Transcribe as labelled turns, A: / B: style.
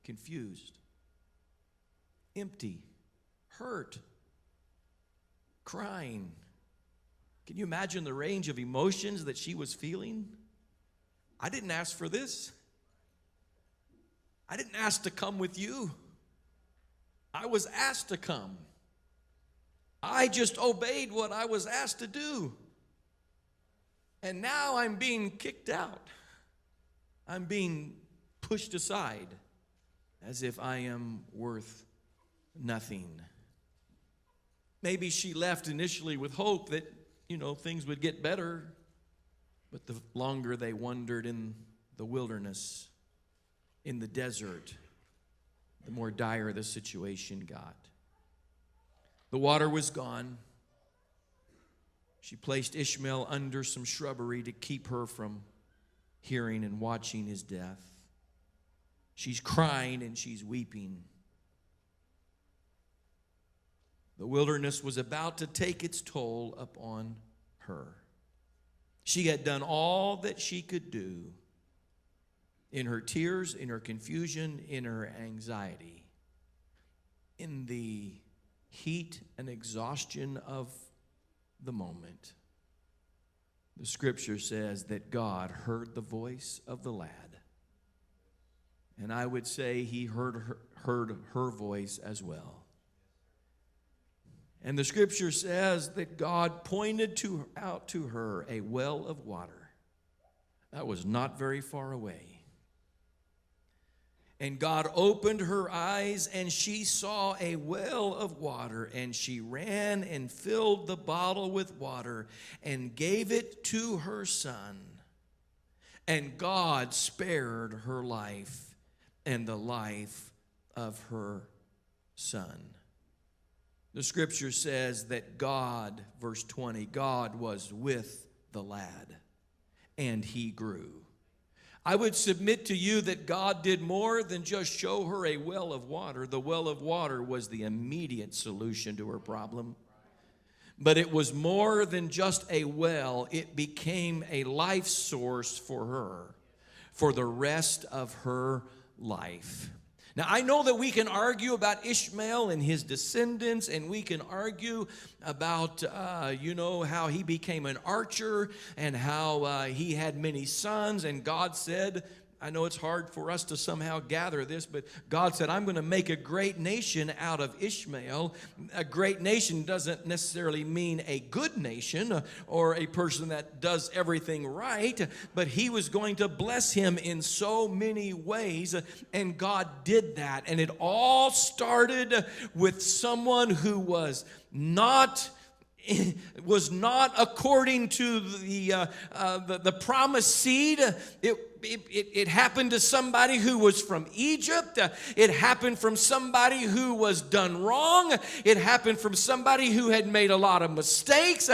A: confused, empty, hurt, crying. Can you imagine the range of emotions that she was feeling? I didn't ask for this. I didn't ask to come with you. I was asked to come. I just obeyed what I was asked to do. And now I'm being kicked out. I'm being pushed aside as if I am worth nothing. Maybe she left initially with hope that, things would get better. But the longer they wandered in the wilderness, in the desert, the more dire the situation got. The water was gone. She placed Ishmael under some shrubbery to keep her from hearing and watching his death. She's crying and she's weeping. The wilderness was about to take its toll upon her. She had done all that she could do in her tears, in her confusion, in her anxiety, in the heat and exhaustion of the moment. The scripture says that God heard the voice of the lad. And I would say he heard her voice as well. And the scripture says that God pointed out to her a well of water that was not very far away. And God opened her eyes, and she saw a well of water, and she ran and filled the bottle with water and gave it to her son. And God spared her life and the life of her son. The scripture says that God, verse 20, God was with the lad, and he grew. I would submit to you that God did more than just show her a well of water. The well of water was the immediate solution to her problem. But it was more than just a well. It became a life source for her for the rest of her life. Now, I know that we can argue about Ishmael and his descendants, and we can argue about, how he became an archer and how he had many sons, and God said, I know it's hard for us to somehow gather this, but God said, I'm going to make a great nation out of Ishmael. A great nation doesn't necessarily mean a good nation or a person that does everything right, but he was going to bless him in so many ways, and God did that. And it all started with someone who was not according to the promised seed. It happened to somebody who was from Egypt. It happened from somebody who was done wrong. It happened from somebody who had made a lot of mistakes.